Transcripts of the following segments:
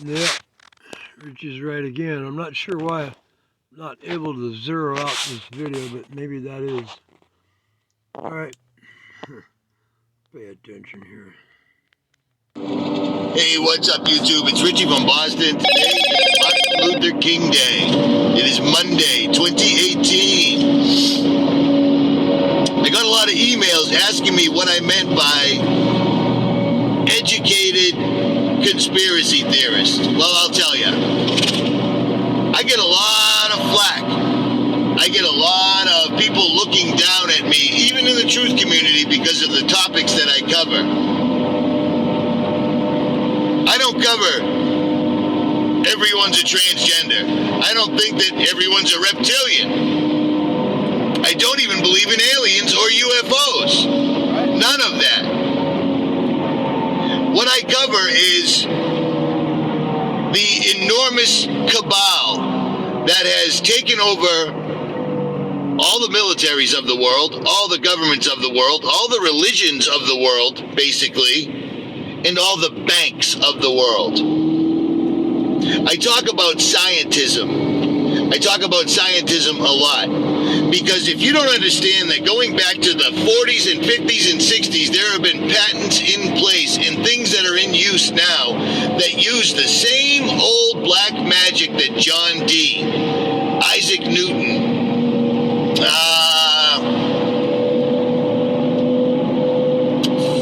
Yeah, Rich is right again. I'm not sure why I'm not able to zero out this video, but maybe that is. Alright, pay attention here. Hey, what's up, YouTube? It's Richie from Boston. Today is Martin Luther King Day. It is Monday, 2018. I got a lot of emails asking me what I meant by educated conspiracy theorist. Well, I'll tell you. I get a lot of flack. I get a lot of people looking down at me, even in the truth community, because of the topics that I cover. I don't cover everyone's a transgender. I don't think that everyone's a reptilian. I don't even believe in aliens or UFOs. None of that. What I cover is the enormous cabal that has taken over all the militaries of the world, all the governments of the world, all the religions of the world, basically, and all the banks of the world. I talk about scientism. I talk about scientism a lot. Because if you don't understand that going back to the 40s and 50s and 60s, there have been patents in place and things that are in use now that use the same old black magic that John Dee, Isaac Newton,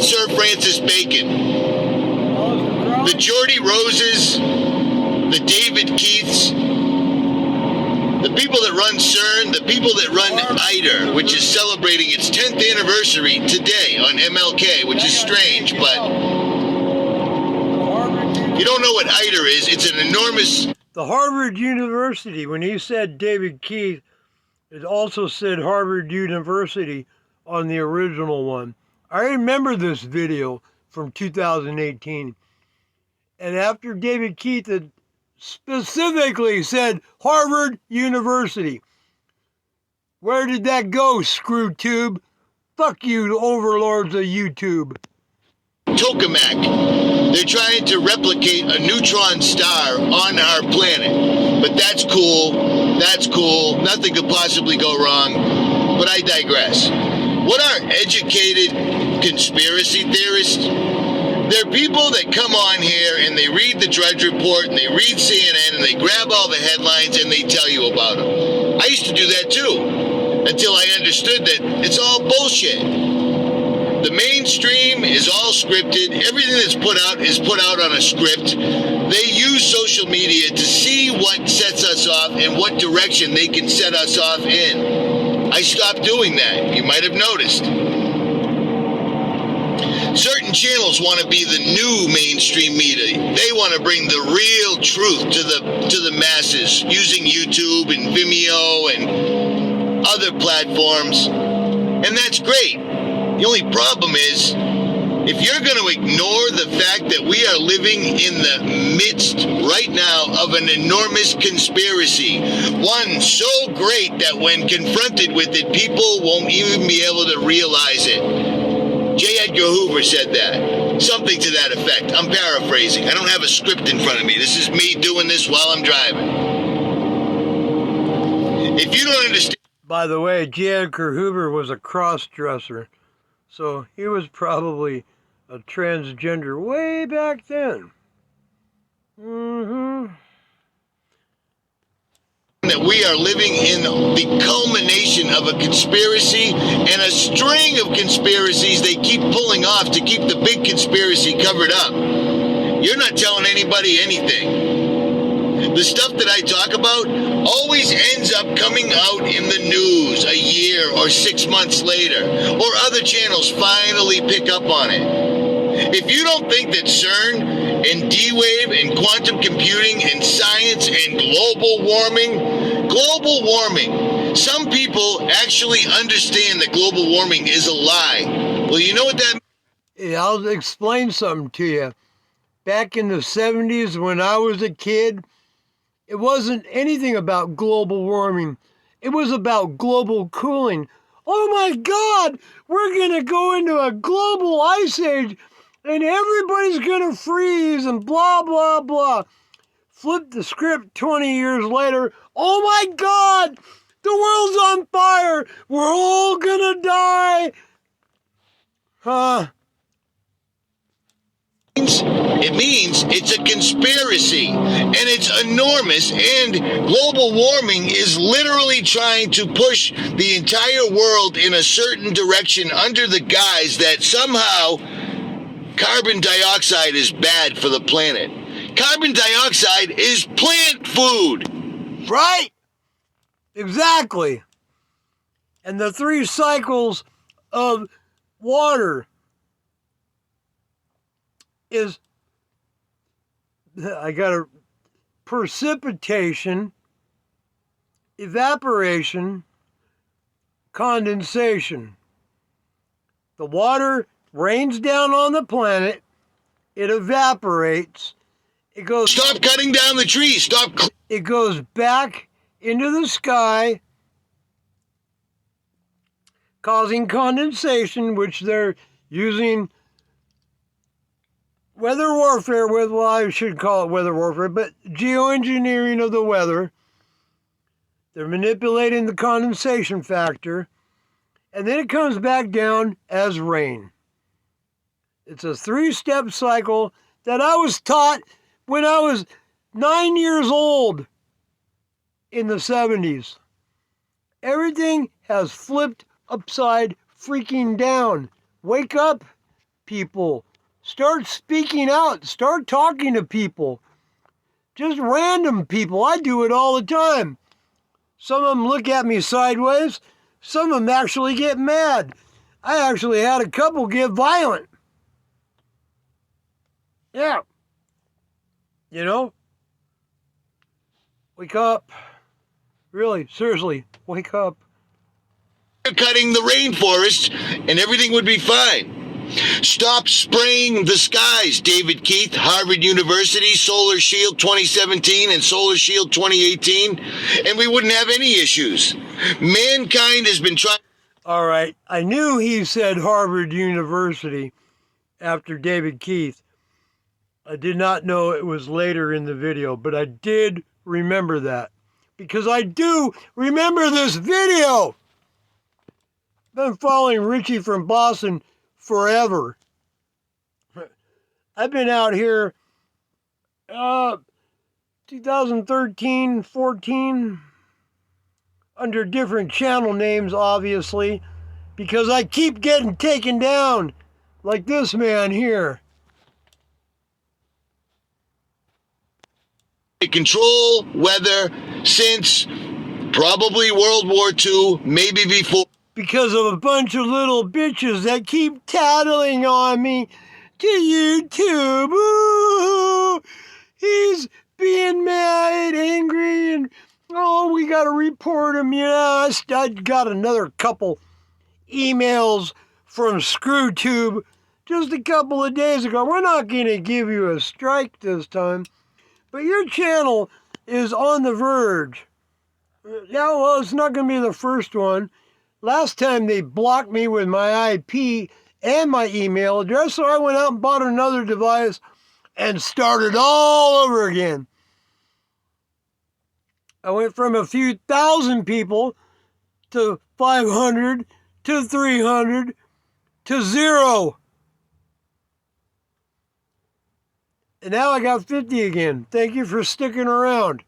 Sir Francis Bacon, the Geordie Roses, the David Keiths, the people that run CERN, the people that run ITER, which is celebrating its 10th anniversary today on MLK, which is strange, but if you don't know what ITER is, it's an enormous... The Harvard University, when he said David Keith, it also said Harvard University on the original one. I remember this video from 2018. And after David Keith had specifically said Harvard University, where did that go, ScrewTube? Fuck you, overlords of YouTube. Tokamak. They're trying to replicate a neutron star on our planet. But that's cool. That's cool. Nothing could possibly go wrong. But I digress. What are educated conspiracy theorists? They're people that come on here and they read the Drudge Report and they read CNN and they grab all the headlines and they tell you about them. I used to do that too, until I understood that it's all bullshit. The mainstream is all scripted. Everything that's put out is put out on a script. They use social media to see what sets us off and what direction they can set us off in. I stopped doing that. You might have noticed. Certain channels want to be the new mainstream media. They want to bring the real truth to the masses using YouTube and Vimeo and other platforms. And that's great. The only problem is, if you're going to ignore the fact that we are living in the midst right now of an enormous conspiracy, one so great that when confronted with it, people won't even be able to realize it. J. Edgar Hoover said that. Something to that effect. I'm paraphrasing. I don't have a script in front of me. This is me doing this while I'm driving. If you don't understand... By the way, J. Edgar Hoover was a cross-dresser. So he was probably a transgender way back then. That we are living in the culmination of a conspiracy and a string of conspiracies they keep pulling off to keep the big conspiracy covered up. You're not telling anybody anything. The stuff that I talk about always ends up coming out in the news a year or 6 months later, or other channels finally pick up on it. If you don't think that CERN and D-Wave and quantum computing and science and global warming, some people actually understand that global warming is a lie. Well, you know what that means? Yeah, I'll explain something to you. Back in the 70s when I was a kid, it wasn't anything about global warming. It was about global cooling. Oh my God, we're going to go into a global ice age and everybody's going to freeze and blah, blah, blah. flip the script 20 years later. Oh my God, the world's on fire. We're all gonna die. It means it's a conspiracy, and it's enormous, and global warming is literally trying to push the entire world in a certain direction under the guise that somehow carbon dioxide is bad for the planet. Carbon dioxide is plant food. Right? Exactly. And the 3 cycles of water is, I got a precipitation, evaporation, condensation. The water rains down on the planet, it evaporates, it goes... Stop cutting down the trees, it goes back into the sky, causing condensation, which they're using weather warfare with. Well, I should call it weather warfare, but geoengineering of the weather. They're manipulating the condensation factor, and then it comes back down as rain. It's a 3-step cycle that I was taught when I was 9 years old in the 70s. Everything has flipped upside freaking down. Wake up, people. Start speaking out. Start talking to people. Just random people. I do it all the time. Some of them look at me sideways. Some of them actually get mad. I actually had a couple get violent. Yeah. You know? Wake up. Really, seriously, wake up. cutting the rainforest and everything would be fine. Stop spraying the skies, David Keith, Harvard University, Solar Shield 2017 and Solar Shield 2018, and we wouldn't have any issues. Mankind has been trying... All right, I knew he said Harvard University after David Keith. I did not know it was later in the video, but I did remember that. Because I do remember this video. Been following Richie from Boston forever. I've been out here 2013, 14, under different channel names, obviously, because I keep getting taken down, like this man here. Control weather since probably World War II, maybe before. Because of a bunch of little bitches that keep tattling on me to YouTube. Ooh, he's being mad, angry, and oh, we got to report him. You know, I got another couple emails from ScrewTube just a couple of days ago. We're not going to give you a strike this time, but your channel is on the verge. Yeah, well, it's not going to be the first one. Last time they blocked me with my IP and my email address, so I went out and bought another device and started all over again. I went from a few thousand people to 500 to 300 to 0. And now I got 50 again. Thank you for sticking around.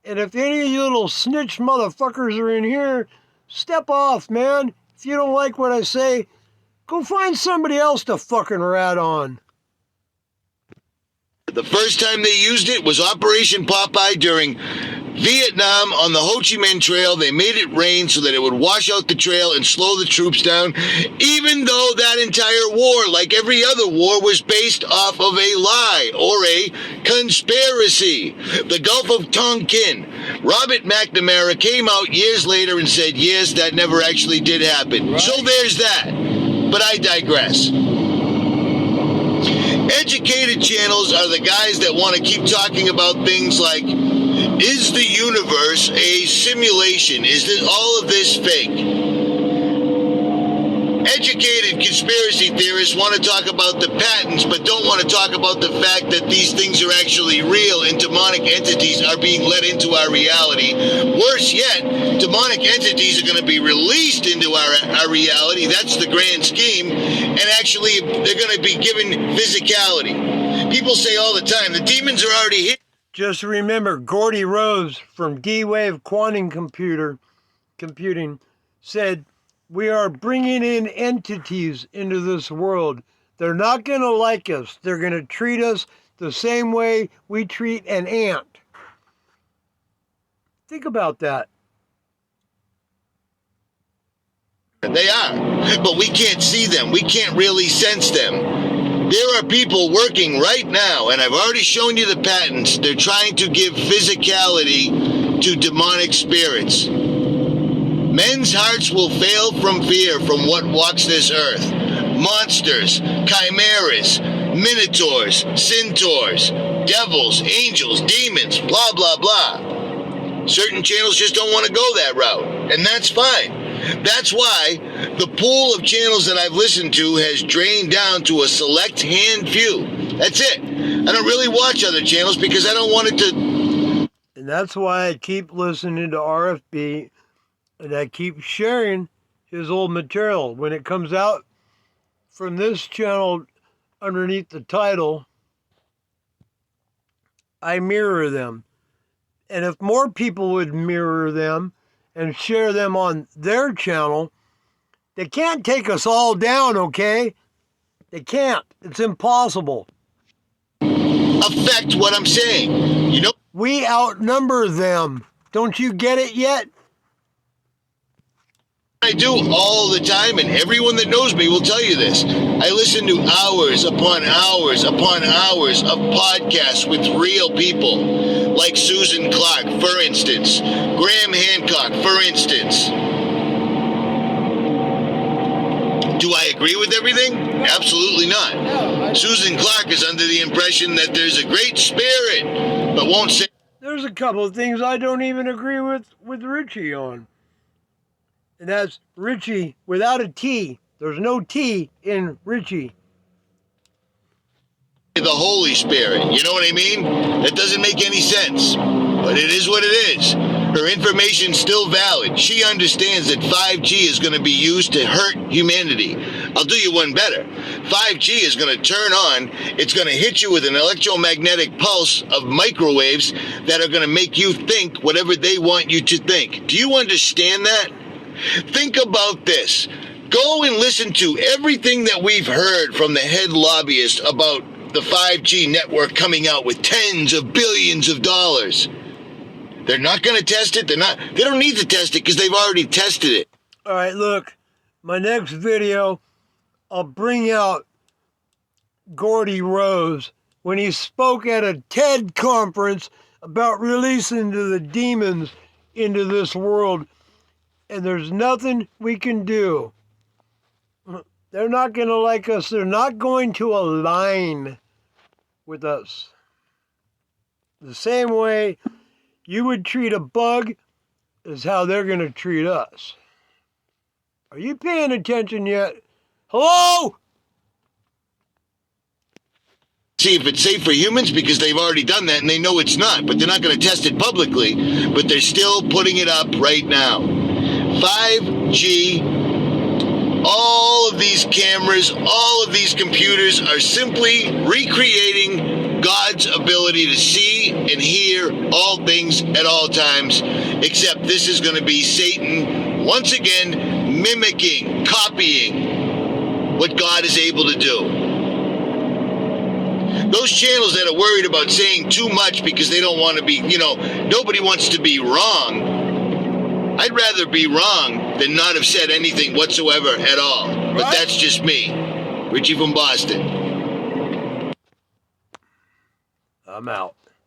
And if any of you little snitch motherfuckers are in here, step off, man. If you don't like what I say, go find somebody else to fucking rat on. The first time they used it was Operation Popeye during Vietnam on the Ho Chi Minh Trail. They made it rain so that it would wash out the trail and slow the troops down, even though that entire war, like every other war, was based off of a lie or a conspiracy. The Gulf of Tonkin. Robert McNamara came out years later and said, yes, that never actually did happen. Right. So there's that. But I digress. Educated channels are the guys that want to keep talking about things like, is the universe a simulation? Is all of this fake? Educated conspiracy theorists want to talk about the patents, but don't want to talk about the fact that these things are actually real and demonic entities are being let into our reality. Worse yet, demonic entities are going to be released into our reality. That's the grand scheme. And actually, they're going to be given physicality. People say all the time, the demons are already here. Just remember, Gordy Rose from D-Wave Quantum Computing said, we are bringing in entities into this world. They're not going to like us. They're going to treat us the same way we treat an ant. Think about that. They are, but we can't see them. We can't really sense them. There are people working right now, and I've already shown you the patents. They're trying to give physicality to demonic spirits. Men's hearts will fail from fear from what walks this earth. Monsters, chimeras, minotaurs, centaurs, devils, angels, demons, blah, blah, blah. Certain channels just don't want to go that route, and that's fine. That's why the pool of channels that I've listened to has drained down to a select hand few. That's it. I don't really watch other channels because I don't want it to... And that's why I keep listening to RFB, and I keep sharing his old material. When it comes out from this channel underneath the title, I mirror them. And if more people would mirror them and share them on their channel, they can't take us all down, okay? They can't. It's impossible. affect what I'm saying. You know? We outnumber them. Don't you get it yet? I do all the time, and everyone that knows me will tell you this. I listen to hours upon hours upon hours of podcasts with real people, like Susan Clark, for instance, Graham Hancock, for instance. Do I agree with everything? Absolutely not. No, Susan Clark is under the impression that there's a great spirit, but won't say. There's a couple of things I don't even agree with Richie on. And that's Richie without a T. There's no T in Richie. The Holy Spirit, you know what I mean? That doesn't make any sense, but it is what it is. Her information's still valid. She understands that 5G is going to be used to hurt humanity. I'll do you one better. 5G is going to turn on. It's going to hit you with an electromagnetic pulse of microwaves that are going to make you think whatever they want you to think. Do you understand that? Think about this. Go and listen to everything that we've heard from the head lobbyist about the 5G network coming out with tens of billions of dollars. They're not going to test it. They don't need to test it because they've already tested it. All right, look, my next video, I'll bring out Gordy Rose when he spoke at a TED conference about releasing the demons into this world. And there's nothing we can do. They're not going to like us. They're not going to align with us. The same way you would treat a bug is how they're going to treat us. Are you paying attention yet? Hello? See if it's safe for humans because they've already done that and they know it's not. But they're not going to test it publicly. But they're still putting it up right now. 5G, all of these cameras, all of these computers are simply recreating God's ability to see and hear all things at all times, except this is going to be Satan once again mimicking, copying what God is able to do. Those channels that are worried about saying too much because they don't want to be, nobody wants to be wrong. I'd rather be wrong than not have said anything whatsoever at all. But Right. that's just me. Richie from Boston. I'm out.